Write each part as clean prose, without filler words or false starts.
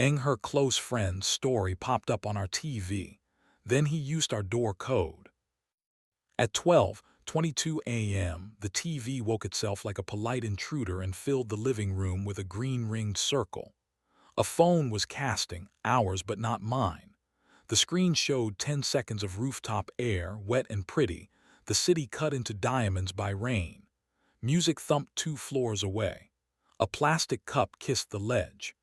Her close friend's story popped up on our TV. Then he used our door code. At 12:22 a.m., the TV woke itself like a polite intruder and filled the living room with a green-ringed circle. A phone was casting, ours but not mine. The screen showed 10 seconds of rooftop air, wet and pretty, the city cut into diamonds by rain. Music thumped 2 floors away. A plastic cup kissed the ledge.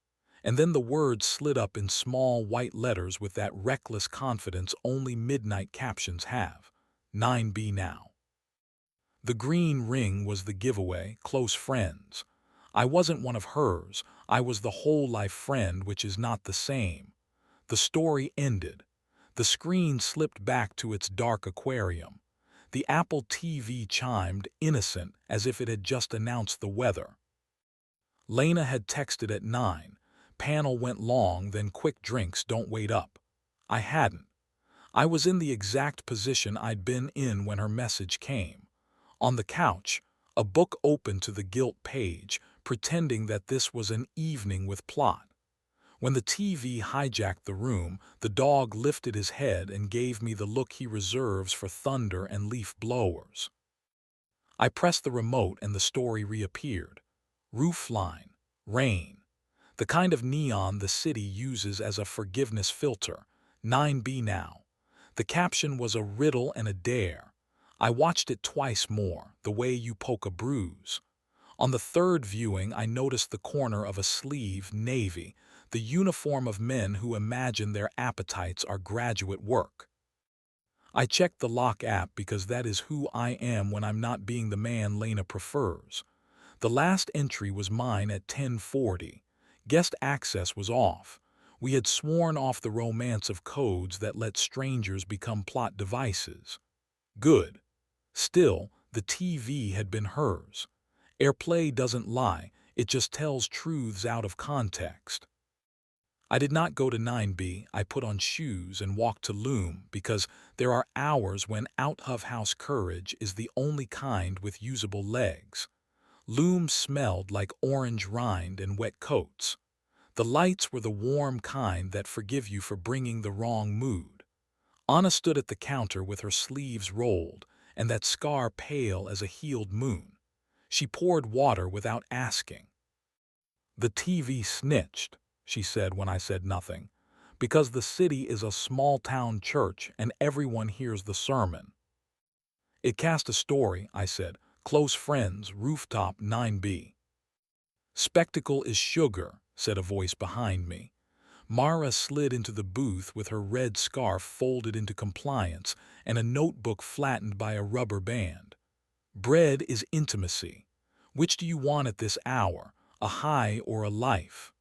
And then the words slid up in small white letters with that reckless confidence only midnight captions have. 9B now. The green ring was the giveaway, close friends. I wasn't one of hers, I was the whole-life friend, which is not the same. The story ended. The screen slipped back to its dark aquarium. The Apple TV chimed, innocent, as if it had just announced the weather. Lena had texted at 9. Panel went long, then quick drinks, don't wait up. I hadn't. I was in the exact position I'd been in when her message came. On the couch, a book open to the gilt page, pretending that this was an evening with plot. When the TV hijacked the room, the dog lifted his head and gave me the look he reserves for thunder and leaf blowers. I pressed the remote and the story reappeared. Roofline, rain. The kind of neon the city uses as a forgiveness filter. 9B now. The caption was a riddle and a dare. I watched it twice more, the way you poke a bruise. On the third viewing, I noticed the corner of a sleeve, navy, the uniform of men who imagine their appetites are graduate work. I checked the lock app because that is who I am when I'm not being the man Lena prefers. The last entry was mine at 10:40. Guest access was off. We had sworn off the romance of codes that let strangers become plot devices. Good. Still, the TV had been hers. AirPlay doesn't lie, it just tells truths out of context. I did not go to 9B, I put on shoes and walked to Loom because there are hours when out-of-house courage is the only kind with usable legs. Loom smelled like orange rind and wet coats. The lights were the warm kind that forgive you for bringing the wrong mood. Anna stood at the counter with her sleeves rolled and that scar pale as a healed moon. She poured water without asking. "The TV snitched," she said when I said nothing, "because the city is a small-town church and everyone hears the sermon." "It cast a story," I said. "Close friends, rooftop 9B. "Spectacle is sugar," said a voice behind me. Mara slid into the booth with her red scarf folded into compliance and a notebook flattened by a rubber band. "Bread is intimacy. Which do you want at this hour, a high or a life?"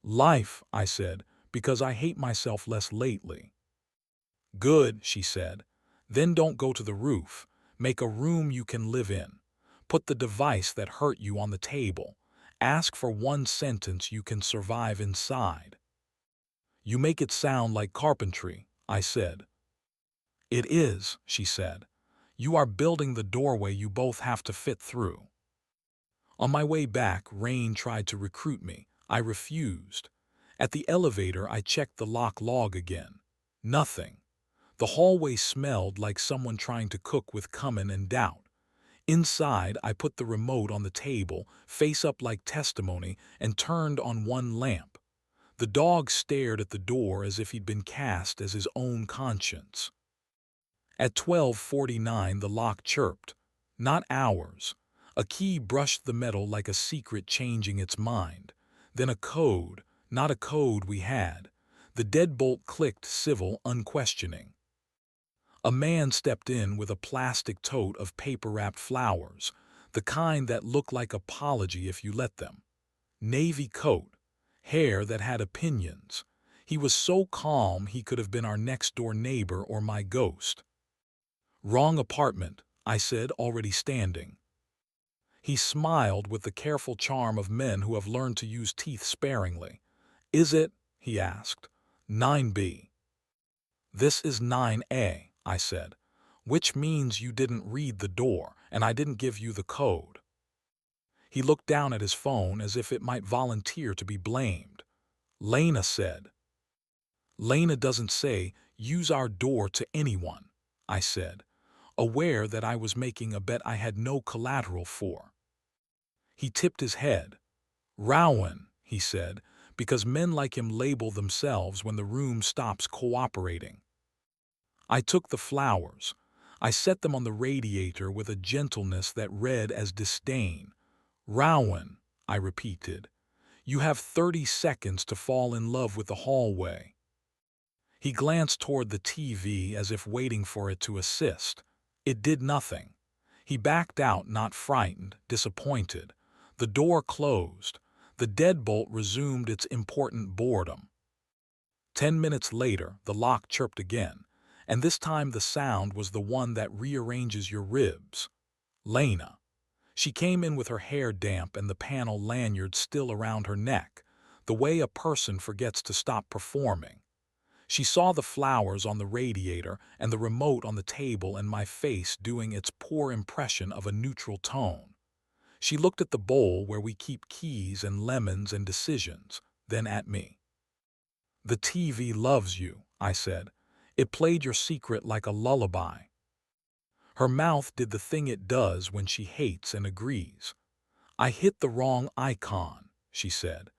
"Life," I said, "because I hate myself less lately." "Good," she said. "Then don't go to the roof. Make a room you can live in. Put the device that hurt you on the table. Ask for one sentence you can survive inside." "You make it sound like carpentry," I said. "It is," she said. "You are building the doorway you both have to fit through." On my way back, Rain tried to recruit me. I refused. At the elevator, I checked the lock log again. Nothing. The hallway smelled like someone trying to cook with cumin and doubt. Inside, I put the remote on the table, face up like testimony, and turned on one lamp. The dog stared at the door as if he'd been cast as his own conscience. At 12:49, the lock chirped. Not ours. A key brushed the metal like a secret changing its mind. Then a code, not a code we had. The deadbolt clicked civil, unquestioning. A man stepped in with a plastic tote of paper-wrapped flowers, the kind that look like apology if you let them. Navy coat, hair that had opinions. He was so calm he could have been our next-door neighbor or my ghost. "Wrong apartment," I said, already standing. He smiled with the careful charm of men who have learned to use teeth sparingly. "Is it?" he asked. "9B. "This is 9A, I said, "which means you didn't read the door, and I didn't give you the code." He looked down at his phone as if it might volunteer to be blamed. Lena said. Lena doesn't say, use our door to anyone, I said, aware that I was making a bet I had no collateral for. He tipped his head. Rowan, he said, because men like him label themselves when the room stops cooperating. I took the flowers. I set them on the radiator with a gentleness that read as disdain. Rowan, I repeated, you have 30 seconds to fall in love with the hallway. He glanced toward the TV as if waiting for it to assist. It did nothing. He backed out, not frightened, disappointed. The door closed. The deadbolt resumed its important boredom. 10 minutes later, the lock chirped again, and this time the sound was the one that rearranges your ribs. Lena. She came in with her hair damp and the panel lanyard still around her neck, the way a person forgets to stop performing. She saw the flowers on the radiator and the remote on the table and my face doing its poor impression of a neutral tone. She looked at the bowl where we keep keys and lemons and decisions, then at me. The TV loves you, I said. It played your secret like a lullaby. Her mouth did the thing it does when she hates and agrees. I hit the wrong icon, she said.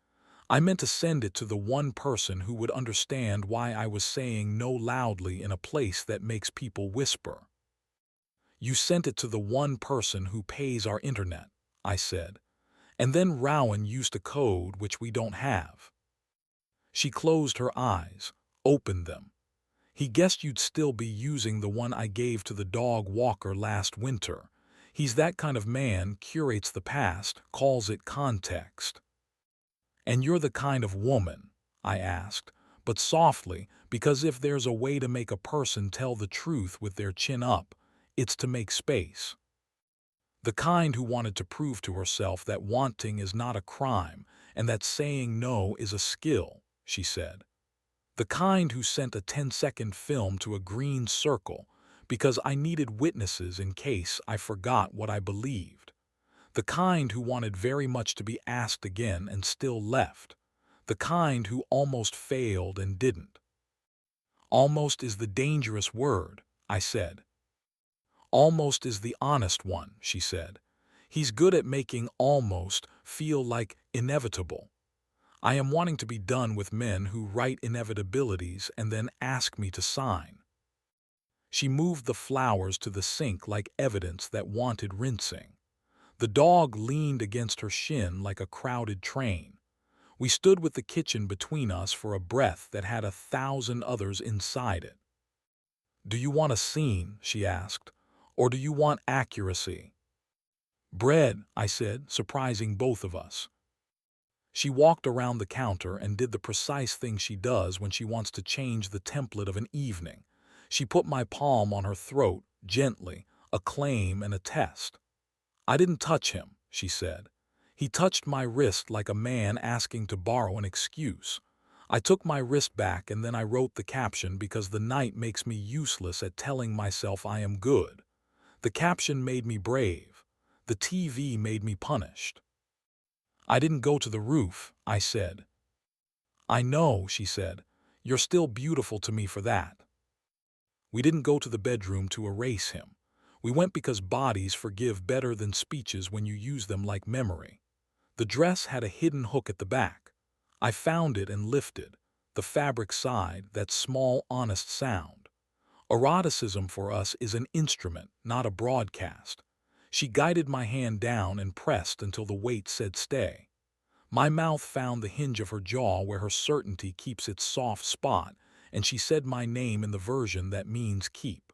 I meant to send it to the one person who would understand why I was saying no loudly in a place that makes people whisper. You sent it to the one person who pays our internet, I said. And then Rowan used a code which we don't have. She closed her eyes, opened them. He guessed you'd still be using the one I gave to the dog walker last winter. He's that kind of man, curates the past, calls it context. And you're the kind of woman, I asked, but softly, because if there's a way to make a person tell the truth with their chin up, it's to make space. The kind who wanted to prove to herself that wanting is not a crime and that saying no is a skill, she said. The kind who sent a 10-second film to a green circle because I needed witnesses in case I forgot what I believed. The kind who wanted very much to be asked again and still left. The kind who almost failed and didn't. Almost is the dangerous word, I said. Almost is the honest one, she said. He's good at making almost feel like inevitable. I am wanting to be done with men who write inevitabilities and then ask me to sign. She moved the flowers to the sink like evidence that wanted rinsing. The dog leaned against her shin like a crowded train. We stood with the kitchen between us for a breath that had 1,000 others inside it. Do you want a scene, she asked, or do you want accuracy? Bread, I said, surprising both of us. She walked around the counter and did the precise thing she does when she wants to change the template of an evening. She put my palm on her throat, gently, a claim and a test. I didn't touch him, she said. He touched my wrist like a man asking to borrow an excuse. I took my wrist back and then I wrote the caption because the night makes me useless at telling myself I am good. The caption made me brave. The TV made me punished. I didn't go to the roof, I said. I know, she said. You're still beautiful to me for that. We didn't go to the bedroom to erase him. We went because bodies forgive better than speeches when you use them like memory. The dress had a hidden hook at the back. I found it and lifted. The fabric sighed, that small, honest sound. Eroticism for us is an instrument, not a broadcast. She guided my hand down and pressed until the weight said stay. My mouth found the hinge of her jaw where her certainty keeps its soft spot, and she said my name in the version that means keep.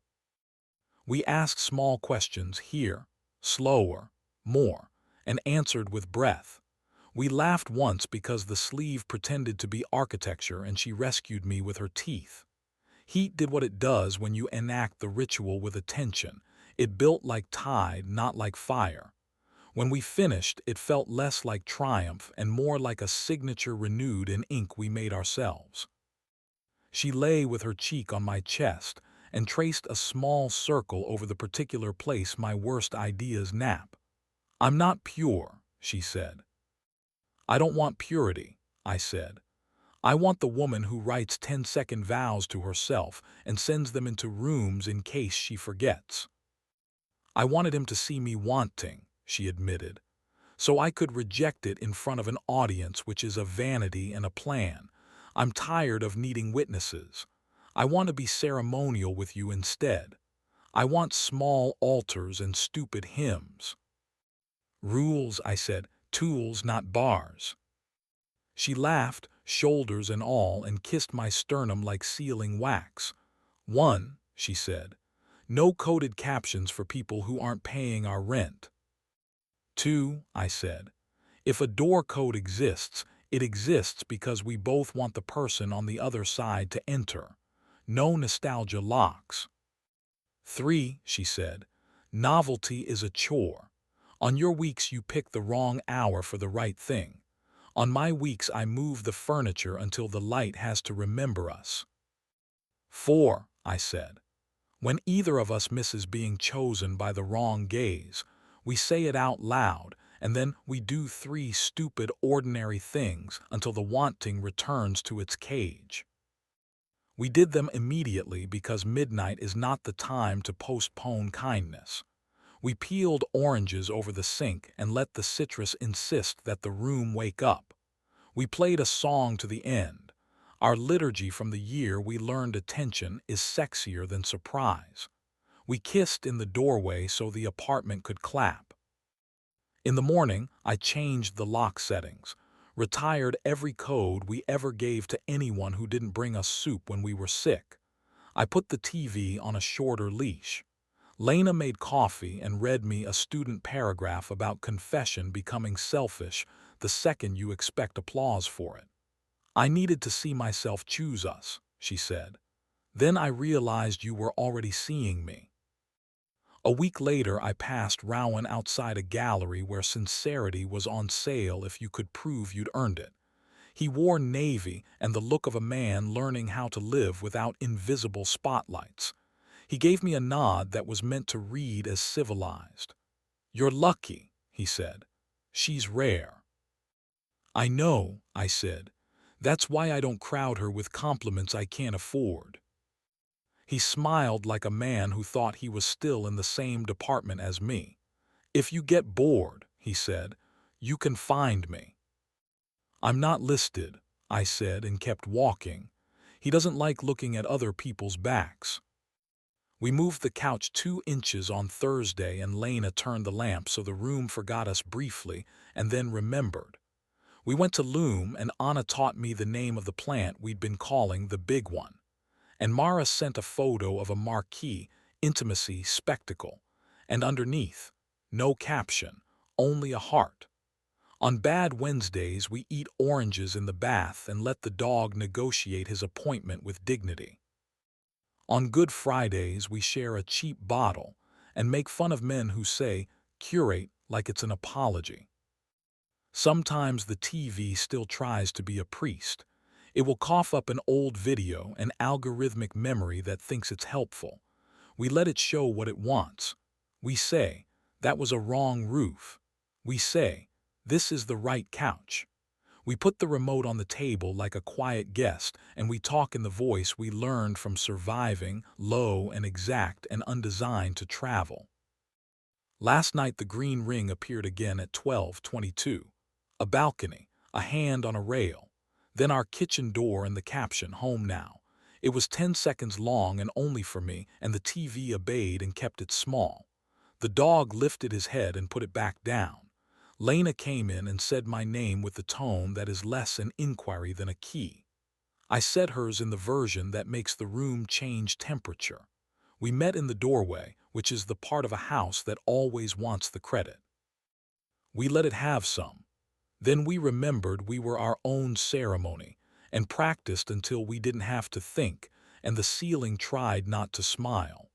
We asked small questions here, slower, more, and answered with breath. We laughed once because the sleeve pretended to be architecture and she rescued me with her teeth. Heat did what it does when you enact the ritual with attention. It built like tide, not like fire. When we finished, it felt less like triumph and more like a signature renewed in ink we made ourselves. She lay with her cheek on my chest and traced a small circle over the particular place my worst ideas nap. I'm not pure, she said. I don't want purity, I said. I want the woman who writes 10-second vows to herself and sends them into rooms in case she forgets. I wanted him to see me wanting, she admitted, so I could reject it in front of an audience, which is a vanity and a plan. I'm tired of needing witnesses. I want to be ceremonial with you instead. I want small altars and stupid hymns. Rules, I said, tools, not bars. She laughed, shoulders and all, and kissed my sternum like sealing wax. One, she said, no coded captions for people who aren't paying our rent. Two, I said, if a door code exists, it exists because we both want the person on the other side to enter. No nostalgia locks. Three, she said, novelty is a chore. On your weeks you pick the wrong hour for the right thing. On my weeks I move the furniture until the light has to remember us. Four, I said, when either of us misses being chosen by the wrong gaze, we say it out loud, and then we do three stupid, ordinary things until the wanting returns to its cage. We did them immediately because midnight is not the time to postpone kindness. We peeled oranges over the sink and let the citrus insist that the room wake up. We played a song to the end. Our liturgy from the year we learned attention is sexier than surprise. We kissed in the doorway so the apartment could clap. In the morning, I changed the lock settings, retired every code we ever gave to anyone who didn't bring us soup when we were sick. I put the TV on a shorter leash. Lena made coffee and read me a student paragraph about confession becoming selfish the second you expect applause for it. I needed to see myself choose us, she said. Then I realized you were already seeing me. A week later, I passed Rowan outside a gallery where sincerity was on sale if you could prove you'd earned it. He wore navy and the look of a man learning how to live without invisible spotlights. He gave me a nod that was meant to read as civilized. You're lucky, he said. She's rare. I know, I said. That's why I don't crowd her with compliments I can't afford. He smiled like a man who thought he was still in the same department as me. If you get bored, he said, you can find me. I'm not listed, I said and kept walking. He doesn't like looking at other people's backs. We moved the couch 2 inches on Thursday and Lena turned the lamp so the room forgot us briefly and then remembered. We went to Loom and Anna taught me the name of the plant we'd been calling the big one. And Mara sent a photo of a marquee, intimacy, spectacle, and underneath, no caption, only a heart. On bad Wednesdays, we eat oranges in the bath and let the dog negotiate his appointment with dignity. On Good Fridays, we share a cheap bottle and make fun of men who say, curate, like it's an apology. Sometimes the TV still tries to be a priest. It will cough up an old video, an algorithmic memory that thinks it's helpful. We let it show what it wants. We say, that was a wrong roof. We say, this is the right couch. We put the remote on the table like a quiet guest, and we talk in the voice we learned from surviving, low and exact and undesigned to travel. Last night the green ring appeared again at 12:22. A balcony, a hand on a rail. Then our kitchen door and the caption, home now. It was 10 seconds long and only for me, and the TV obeyed and kept it small. The dog lifted his head and put it back down. Lena came in and said my name with the tone that is less an inquiry than a key. I said hers in the version that makes the room change temperature. We met in the doorway, which is the part of a house that always wants the credit. We let it have some. Then we remembered we were our own ceremony and practiced until we didn't have to think, and the ceiling tried not to smile.